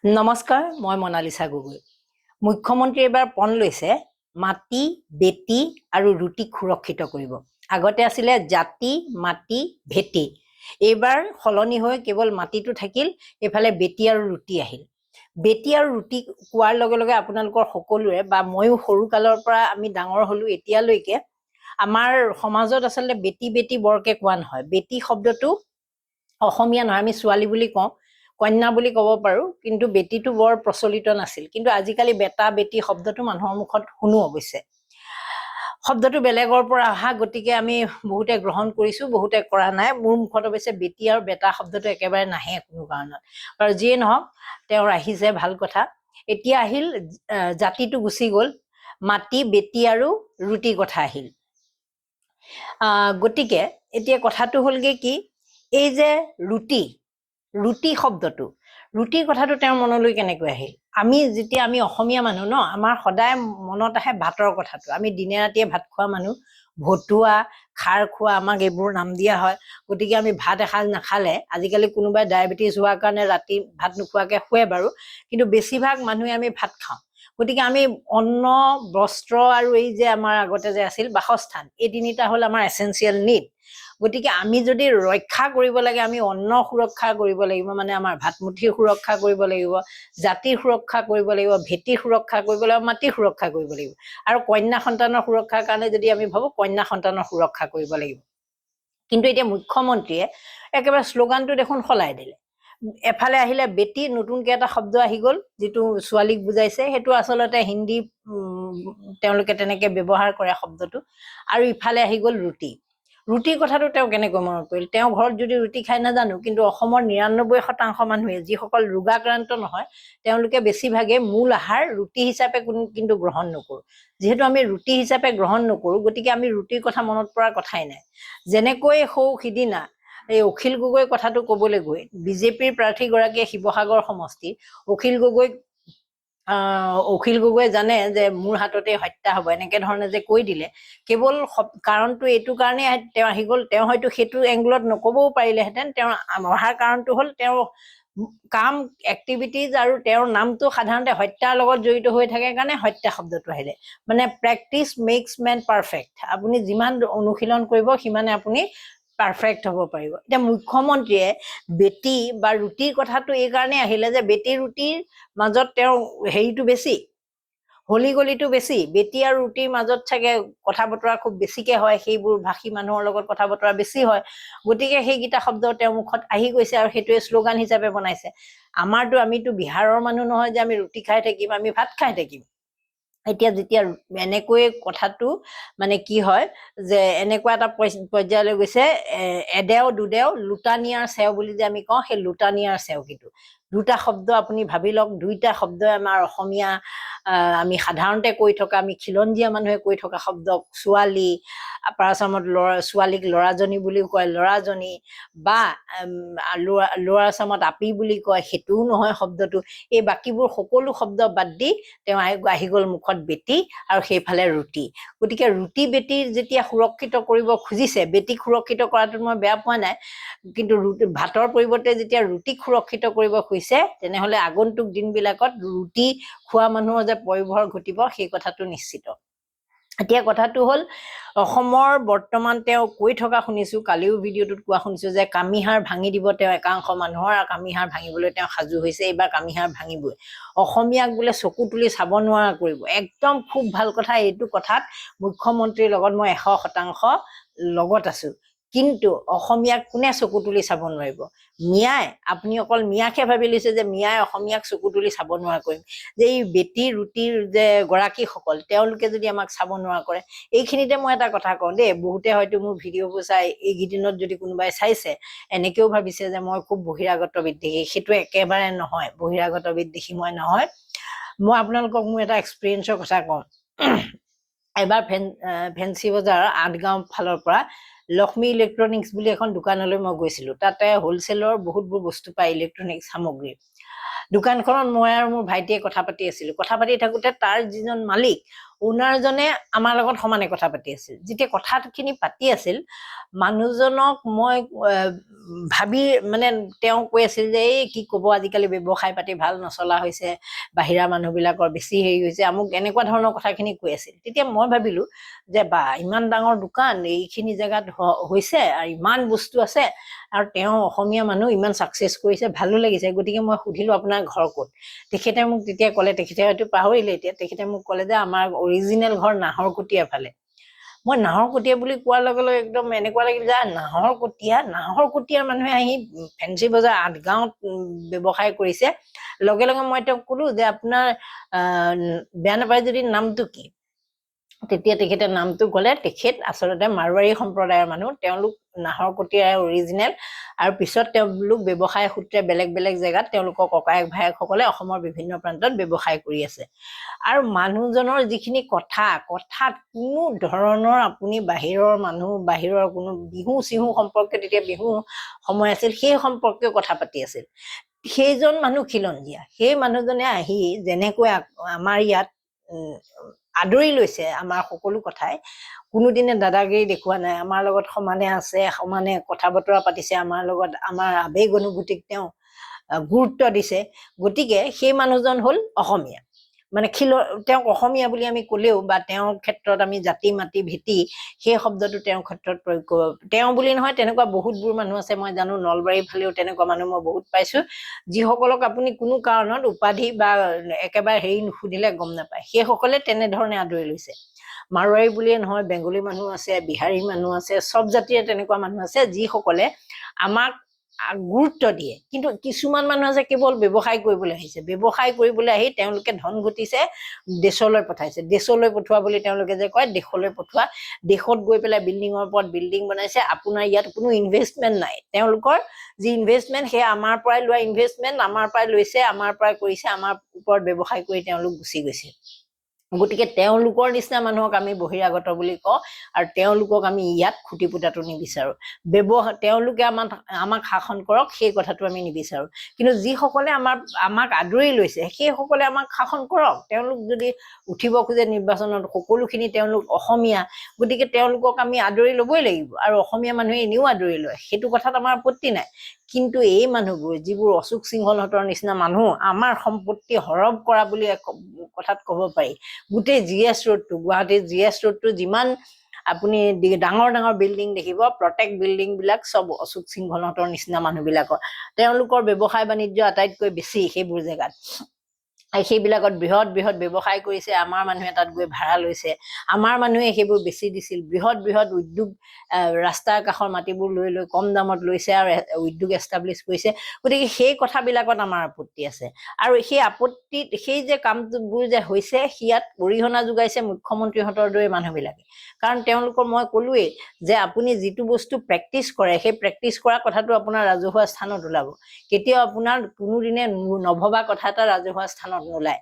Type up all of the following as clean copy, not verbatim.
নমস্কাৰ, মই মনালিছা গগৈ। মুখ্যমন্ত্ৰীয়ে এবাৰ পণ লৈছে মাটি, বেটি আৰু ৰুটিক সুৰক্ষিত কৰিব। আগতে আছিলে জাতি, মাটি, ভেটি। এইবাৰ সলনি হৈ কেৱল মাটিটো থাকিল, এইফালে বেটি আৰু ৰুটি আহিল। বেটি আৰু ৰুটি কোৱাৰ লগে লগে আপোনালোকৰ সকলোৰে বা ময়ো সৰু কালৰ পৰা আমি ডাঙৰ হ'লো এতিয়ালৈকে আমাৰ সমাজত আচলতে বেটি বেটি বৰকে কোৱা নহয়। বেটি শব্দটো অসমীয়া নহয়, আমি ছোৱালী বুলি কওঁ, কন্যা বুলি ক'ব পাৰো, কিন্তু বেটিটো বৰ প্ৰচলিত নাছিল। কিন্তু আজিকালি বেটা বেটি শব্দটো মানুহৰ মুখত শুনো অৱশ্যে। শব্দটো বেলেগৰ পৰা অহা, গতিকে আমি বহুতে গ্ৰহণ কৰিছো, বহুতে কৰা নাই। মোৰ মুখত অৱশ্যে বেটি আৰু বেটা শব্দটো একেবাৰে নাহে কোনো কাৰণত। বাৰু যিয়ে নহওক, তেওঁৰ আহিছে ভাল কথা। এতিয়া আহিল জাতিটো গুচি গ'ল, মাটি, বেটি আৰু ৰুটি কথা আহিল। গতিকে এতিয়া কথাটো হ'লগে কি, এই যে ৰুটি শব্দটো, ৰুটিৰ কথাটো তেওঁৰ মনলৈ কেনেকৈ আহিল? যেতিয়া আমি অসমীয়া মানুহ ন, আমাৰ সদায় মনত আহে ভাতৰ কথাটো। আমি দিনে ৰাতিয়ে ভাত খোৱা মানুহ, ভতুৱা, খাৰ খোৱা, আমাক এইবোৰ নাম দিয়া হয়। গতিকে আমি ভাত এসাঁজ নাখালে, আজিকালি কোনোবাই ডায়েবেটিছ হোৱাৰ কাৰণে ৰাতি ভাত নোখোৱাকে শুৱে বাৰু, কিন্তু বেছিভাগ মানুহে আমি ভাত খাওঁ। গতিকে আমি অন্ন, বস্ত্ৰ আৰু এই যে আমাৰ আগতে যে আছিল বাসস্থান, এই তিনিটা হ'ল আমাৰ এচেঞ্চিয়েল নিড। গতিকে আমি যদি ৰক্ষা কৰিব লাগে, আমি অন্ন সুৰক্ষা কৰিব লাগিব, মানে আমাৰ ভাতমুঠিৰ সুৰক্ষা কৰিব লাগিব, জাতিৰ সুৰক্ষা কৰিব লাগিব, ভেটিৰ সুৰক্ষা কৰিব লাগিব, মাটিৰ সুৰক্ষা কৰিব লাগিব। আৰু কন্যা সন্তানৰ সুৰক্ষাৰ কাৰণে যদি আমি ভাবো, কন্যা সন্তানৰ সুৰক্ষা কৰিব লাগিব। কিন্তু এতিয়া মুখ্যমন্ত্ৰীয়ে একেবাৰে শ্লোগানটো দেখোন সলাই দিলে। এফালে আহিলে বেটি, নতুনকে এটা শব্দ আহি গ'ল, যিটো ছোৱালীক বুজাইছে, সেইটো আচলতে হিন্দী তেওঁলোকে তেনেকে ব্যৱহাৰ কৰে শব্দটো। আৰু ইফালে আহি গ'ল ৰুটি। ৰুটিৰ কথাটো তেওঁ কেনেকৈ মনত পৰিল? তেওঁ ঘৰত যদি ৰুটি খাই নাজানো, কিন্তু অসমৰ ৯৯% মানুহে যিসকল ৰোগাক্ৰান্ত নহয়, তেওঁলোকে বেছিভাগে মূল আহাৰ ৰুটি হিচাপে কিন্তু গ্ৰহণ নকৰো। যিহেতু আমি ৰুটি হিচাপে গ্ৰহণ নকৰো, গতিকে আমি ৰুটিৰ কথা মনত পৰাৰ কথাই নাই। যেনেকৈ সিদিনা এই অখিল গগৈ কথাটো ক'বলৈ গৈ বিজেপিৰ প্ৰাৰ্থীগৰাকীয়ে শিৱসাগৰ সমষ্টিৰ অখিল গগৈ জানে যে মোৰ হাততে হত্যা হ'ব, এনেকে ধৰণে যে কৈ দিলে, কেৱল কাৰণটো এইটো কাৰণেই তেওঁ আহি গ'ল। তেওঁ হয়তো সেইটো এংগলত নকবও পাৰিলেহেঁতেন। তেওঁৰ অহাৰ কাৰণটো হ'ল তেওঁৰ কাম, এক্টিভিটিজ আৰু তেওঁৰ নামটো সাধাৰণতে হত্যাৰ লগত জড়িত হৈ থাকে কাৰণে হত্যা শব্দটো আহিলে। মানে প্ৰেক্টিচ মেক্স মেন পাৰফেক্ট। আপুনি যিমান অনুশীলন কৰিব, সিমানে আপুনি পাৰফেক্ট হ'ব পাৰিব। এতিয়া মুখ্যমন্ত্ৰীয়ে বেটি বা ৰুটিৰ কথাটো এই কাৰণে আহিলে যে বেটি ৰুটিৰ মাজত তেওঁৰ হেৰিটো বেছি, হলিগলিটো বেছি। বেটি আৰু ৰুটিৰ মাজত চাগে কথা বতৰা খুব বেছিকে হয়, সেইবোৰ ভাষী মানুহৰ লগত কথা বতৰা বেছি হয়। গতিকে সেইকেইটা শব্দ তেওঁৰ মুখত আহি গৈছে আৰু সেইটোৱে শ্লোগান হিচাপে বনাইছে। আমিতো বিহাৰৰ মানুহ নহয় যে আমি ৰুটি খাই থাকিম, আমি ভাত খাই থাকিম। এতিয়া যেতিয়া এনেকৈ কথাটো মানে কি হয়, যে এনেকুৱা এটা পৰ্যায়লৈ গৈছে, এদেও দুদেও লুটানিয়াৰ চেও বুলি যে আমি কওঁ, সেই লুটানিয়াৰ চেও। কিন্তু দুটা শব্দ আপুনি ভাবি লওক, দুইটা শব্দই আমাৰ অসমীয়া আমি সাধাৰণতে কৈ থকা, আমি খিলঞ্জীয়া মানুহে কৈ থকা শব্দ। ছোৱালী, আপাৰ আচামত ছোৱালীক ল'ৰাজনী বুলিও কয়, ল'ৰাজনী, বা লোৱাৰ আচামত আপি বুলি কয়, সেইটোও নহয় শব্দটো। এই বাকীবোৰ সকলো শব্দ বাদ দি তেওঁ আহি গ'ল মুখত বেটি আৰু সেইফালে ৰুটি। গতিকে ৰুটি বেটিৰ যেতিয়া সুৰক্ষিত কৰিব খুজিছে, বেটিক সুৰক্ষিত কৰাটোত মই বেয়া পোৱা নাই, কিন্তু ভাতৰ পৰিৱৰ্তে যেতিয়া ৰুটিক সুৰক্ষিত কৰিব খুজিছে, তেনেহ'লে আগন্তুক দিনবিলাকত ৰুটি খোৱা মানুহৰ যে পয়োভৰ ঘটিব, সেই কথাটো নিশ্চিত। এতিয়া কথাটো হ'ল, অসমৰ বৰ্তমান তেওঁ কৈ থকা শুনিছো, কালিও ভিডিঅ'টোত কোৱা শুনিছো যে কামিহাৰ ভাঙি দিব তেওঁ একাংশ মানুহৰ, আৰু কামিহাৰ ভাঙিবলৈ তেওঁ সাজু হৈছে। এইবাৰ কামিহাৰ ভাঙিবই, অসমীয়াক বোলে চকু তুলি চাব নোৱাৰা কৰিব। একদম খুব ভাল কথা। এইটো কথাত মুখ্যমন্ত্ৰীৰ লগত মই 100% লগত আছো। কিন্তু অসমীয়াক কোনে চকু তুলি চাব নোৱাৰিব? মিয়াই, আপুনি অকল মিয়াকহে ভাবি লৈছে যে মিয়াই অসমীয়াক চকু তুলি চাব নোৱাৰা কৰিম। যে এই বেটি ৰুটিৰ যে গৰাকীসকল, তেওঁলোকে যদি আমাক চাব নোৱাৰা কৰে। এইখিনিতে মই এটা কথা কওঁ দেই, বহুতে হয়তো মোৰ ভিডিঅ'বোৰ চাই এইকেইদিনত যদি কোনোবাই চাইছে, এনেকেও ভাবিছে যে মই খুব বহিৰাগত বিদ্বেষী। সেইটো একেবাৰে নহয়, বহিৰাগত বিদ্বেষী মই নহয়। মই আপোনালোকক মোৰ এটা এক্সপিৰিয়েঞ্চৰ কথা কওঁ। এবাৰ ফেঞ্চি বজাৰ ৮গাঁও ফালৰ পৰা লক্ষ্মী ইলেক্ট্ৰনিক্স বুলি এখন দোকানলৈ মই গৈছিলো। তাতে হোলচেলৰ বহুতবোৰ বস্তু পায়, ইলেক্ট্ৰনিক্স সামগ্ৰী। দোকানখনত মই আৰু মোৰ ভাইটিয়ে কথা পাতি আছিলোঁ। কথা পাতি থাকোঁতে তাৰ যিজন মালিক ওনাৰজনে আমাৰ লগত সমানে কথা পাতি আছিল। যেতিয়া কথাখিনি পাতি আছিল, মানুহজনক মই ভাবি মানে তেওঁ কৈ আছিল যে এই কি ক'ব, আজিকালি ব্যৱসায় পাতি ভাল নচলা হৈছে, বাহিৰা মানুহবিলাকৰ বেছি হেৰি হৈছে, আমুক এনেকুৱা ধৰণৰ কথাখিনি কৈ আছিল। তেতিয়া মই ভাবিলোঁ যে বা ইমান ডাঙৰ দোকান এইখিনি জেগাত হৈছে আৰু ইমান বস্তু আছে, আৰু তেওঁ অসমীয়া মানুহ ইমান ছাকচেছ কৰিছে, ভালো লাগিছে। গতিকে মই সুধিলোঁ আপোনাৰ ঘৰ ক'ত? তেখেতে মোক তেতিয়া ক'লে, তেখেতে হয়তো পাহৰিলে এতিয়া, তেখেতে মোক ক'লে যে আমাৰ অৰিজিনেল ঘৰ নাহৰকটীয়াৰ ফালে। মই নাহৰকটীয়া বুলি কোৱাৰ লগে লগে একদম এনেকুৱা লাগিল যে নাহৰকটীয়াৰ মানুহে আহি ফেঞ্চি বজাৰ ৮গাঁৱত ব্যৱসায় কৰিছে। লগে লগে মই তেওঁক ক'লো যে আপোনাৰ বেয়া নাপায় যদি নামটো কি? তেতিয়া তেখেতে নামটো ক'লে। তেখেত আচলতে মাৰোৱাৰী সম্প্ৰদায়ৰ মানুহ, তেওঁলোক নাহৰকটীয়াৰ অৰিজিনেল, আৰু পিছত তেওঁলোক ব্যৱসায় সূত্ৰে বেলেগ বেলেগ জেগাত তেওঁলোকৰ ককায়েক ভায়েকসকলে অসমৰ বিভিন্ন প্ৰান্তত ব্যৱসায় কৰি আছে। আৰু মানুহজনৰ যিখিনি কথাত কোনো ধৰণৰ আপুনি বাহিৰৰ মানুহ, বাহিৰৰ কোনো বিহু চিহু সম্পৰ্কে, তেতিয়া বিহু সময় আছিল, সেই সম্পৰ্কে কথা পাতি আছিল। সেইজন মানুহ খিলঞ্জীয়া। সেই মানুহজনে আহি যেনেকৈ আমাৰ ইয়াত আদৰি লৈছে আমাৰ সকলো কথাই, কোনোদিনে দাদাগিৰি দেখুওৱা নাই, আমাৰ লগত সমানে আছে, সমানে কথা বতৰা পাতিছে, আমাৰ লগত আমাৰ আৱেগ অনুভূতিক তেওঁ গুৰুত্ব দিছে। গতিকে সেই মানুহজন হ'ল অসমীয়া। মানে তেওঁক অসমীয়া বুলি আমি ক'লেও বা তেওঁৰ ক্ষেত্ৰত আমি জাতি মাতি ভেটি সেই শব্দটো তেওঁৰ ক্ষেত্ৰত প্ৰয়োগ কৰিব। তেওঁ বুলি নহয়, তেনেকুৱা বহুতবোৰ মানুহ আছে, মই জানো নলবাৰীৰ ফালেও তেনেকুৱা মানুহ মই বহুত পাইছোঁ, যিসকলক আপুনি কোনো কাৰণত উপাধি বা একেবাৰে হেৰি নুসুধিলে গম নাপায়, সেইসকলে তেনেধৰণে আদৰি লৈছে। মাৰোৱাৰী বুলিয়ে নহয়, বেংগলী মানুহ আছে, বিহাৰী মানুহ আছে, চব জাতিৰে তেনেকুৱা মানুহ আছে যিসকলে আমাক গুৰুত্ব দিয়ে। কিন্তু কিছুমান মানুহ আছে কেৱল ব্যৱসায় কৰিবলৈ আহিছে, ব্যৱসায় কৰিবলৈ আহি তেওঁলোকে ধন ঘটিছে, দেশলৈ পঠাইছে। দেশলৈ পঠোৱা বুলি তেওঁলোকে যে কয়, দেশলৈ পঠোৱা, দেশত গৈ পেলাই বিল্ডিঙৰ ওপৰত বিল্ডিং বনাইছে, আপোনাৰ ইয়াত কোনো ইনভেষ্টমেণ্ট নাই। তেওঁলোকৰ যি ইনভেষ্টমেণ্ট, সেয়া আমাৰ পৰাই লোৱা ইনভেষ্টমেণ্ট, আমাৰ পৰাই লৈছে, আমাৰ পৰাই কৰিছে, আমাৰ ওপৰত ব্যৱসায় কৰি তেওঁলোক গুচি গৈছে। গতিকে তেওঁলোকৰ নিচিনা মানুহক আমি বহিৰাগত বুলি কওঁ, আৰু তেওঁলোকক আমি ইয়াত খুটি পুতাটো নিবিচাৰোঁ। তেওঁলোকে আমাক শাসন কৰক, সেই কথাটো আমি নিবিচাৰোঁ। কিন্তু যিসকলে আমাক আদৰি লৈছে, সেইসকলে আমাক শাসন কৰক। তেওঁলোক যদি উঠিব খোজে নিৰ্বাচনত, সকলোখিনি তেওঁলোক অসমীয়া, গতিকে তেওঁলোকক আমি আদৰি ল'বই লাগিব, আৰু অসমীয়া মানুহে এনেও আদৰি লয়, সেইটো কথাত আমাৰ আপত্তি নাই। কিন্তু এই মানুহবোৰ, যিবোৰ অশোক সিংহলহঁতৰ নিচিনা মানুহ, আমাৰ সম্পত্তি হৰপ কৰা বুলি কথাত ক'ব পাৰি। গোটেই GS ৰোডটো, গুৱাহাটীৰ GS ৰোডটো যিমান আপুনি ডাঙৰ ডাঙৰ বিল্ডিং দেখিব, প্ৰত্যেক বিল্ডিং বিলাক চব অশোক সিংহলহঁতৰ নিচিনা মানুহবিলাকৰ। তেওঁলোকৰ ব্যৱসায় বাণিজ্য আটাইতকৈ বেছি সেইবোৰ জেগাত। সেইবিলাকত বৃহৎ বৃহৎ ব্যৱসায় কৰিছে, আমাৰ মানুহে তাত গৈ ভাড়া লৈছে, আমাৰ মানুহে সেইবোৰ বেছি দিছিল। বৃহৎ বৃহৎ উদ্যোগ, ৰাস্তাৰ কাষৰ মাটিবোৰ লৈ কম দামত লৈছে আৰু উদ্যোগ এষ্টাব্লিছ কৰিছে। গতিকে সেই কথাবিলাকত আমাৰ আপত্তি আছে। আৰু সেই যে কামবোৰ যে হৈছে, ইয়াত অৰিহণা যোগাইছে মুখ্যমন্ত্ৰীহঁতৰ দৰে মানুহবিলাকে। কাৰণ তেওঁলোকৰ, মই ক'লোৱেই যে আপুনি যিটো বস্তু প্ৰেক্টিচ কৰে, সেই প্ৰেক্টিচ কৰা কথাটো আপোনাৰ ৰাজহুৱা স্থানত ওলাব। কেতিয়াও আপোনাৰ কোনোদিনে নভবা কথা এটা ৰাজহুৱা স্থানত নোলায়।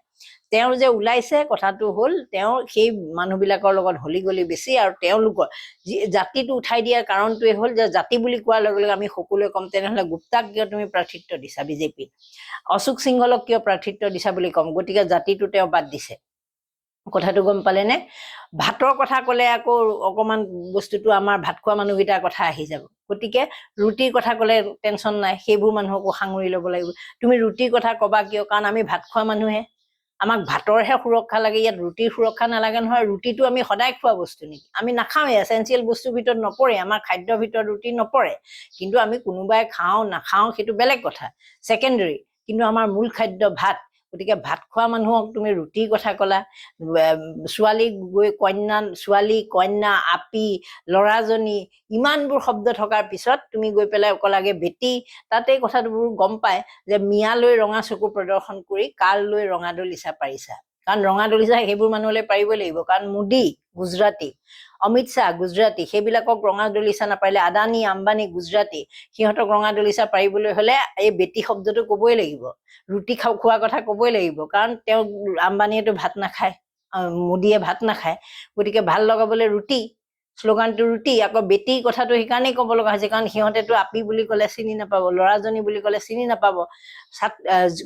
তেওঁ যে ওলাইছে, কথাটো হ'ল তেওঁ সেই মানুহবিলাকৰ লগত হলি গলি বেছি, আৰু তেওঁলোকৰ জাতিটো উঠাই দিয়াৰ কাৰণটোৱে হ'ল যে জাতি বুলি কোৱাৰ লগে লগে আমি সকলোৱে ক'ম, তেনেহ'লে গুপ্তাক কিয় তুমি প্ৰাৰ্থিত্ব দিছা বিজেপি, অশোক সিংহলক কিয় প্ৰাৰ্থিত্ব দিছা বুলি ক'ম। গতিকে জাতিটো তেওঁ বাদ দিছে। কথাটো গম পালেনে? ভাতৰ কথা ক'লে আকৌ অকণমান বস্তুটো আমাৰ ভাত খোৱা মানুহকেইটাৰ কথা আহি যাব। গতিকে ৰুটিৰ কথা ক'লে টেনশ্যন নাই, সেইবোৰ মানুহকো সাঙুৰি ল'ব লাগিব। তুমি ৰুটিৰ কথা ক'বা কিয়? কাৰণ আমি ভাত খোৱা মানুহে, আমাক ভাতৰহে সুৰক্ষা লাগে, ইয়াত ৰুটিৰ সুৰক্ষা নালাগে নহয়। ৰুটিটো আমি সদায় খোৱা বস্তু নেকি? আমি নাখাওঁৱে, এচেঞ্চিয়েল বস্তুৰ ভিতৰত নপৰে, আমাৰ খাদ্যৰ ভিতৰত ৰুটি নপৰে। কিন্তু আমি কোনোবাই খাওঁ নাখাওঁ সেইটো বেলেগ কথা, ছেকেণ্ডেৰী। কিন্তু আমাৰ মূল খাদ্য ভাত। গতিকে ভাত খোৱা মানুহক তুমি ৰুটিৰ কথা ক'লা, ছোৱালী কন্যা, আপী, ল'ৰাজনী, ইমানবোৰ শব্দ থকাৰ পিছত তুমি গৈ পেলাই ক'লাগে বেটি। তাতেই কথাবোৰ গম পায় যে মিয়ালৈ ৰঙা চকু প্ৰদৰ্শন কৰি কাল লৈ ৰঙা দলিচা পাৰিছা। কাৰণ ৰঙা দলিচা সেইবোৰ মানুহলৈ পাৰিবই লাগিব, কাৰণ মোদী গুজৰাটী, অমিত শ্বাহ গুজৰাটী, সেইবিলাকক ৰঙা দলিচা নাপাৰিলে, আদানী আম্বানী গুজৰাটী, সিহঁতক ৰঙা দলিচা পাৰিবলৈ হ'লে এই বেটি শব্দটো ক'বই লাগিব, ৰুটি খোৱা কথা ক'বই লাগিব। কাৰণ তেওঁ আম্বানীয়েতো ভাত নাখায়, মোদীয়ে ভাত নাখায়, গতিকে ভাল লগাবলৈ ৰুটি। শ্লোগানটো ৰুটি, আকৌ বেটি কথাটো সেইকাৰণেই ক'ব লগা হৈছে কাৰণ সিহঁতেতো আপি বুলি ক'লে চিনি নাপাব, ল'ৰাজনী বুলি ক'লে চিনি নাপাব,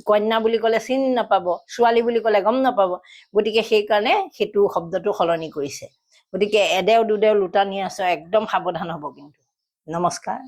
কন্যা বুলি ক'লে চিনি নাপাব, ছোৱালী বুলি ক'লে গম নাপাব। গতিকে সেইকাৰণে সেইটো শব্দটো সলনি কৰিছে। গতিকে এদেও দুদেও লোটা নিয়াছ একদম সাৱধান হ'ব কিন্তু। নমস্কাৰ।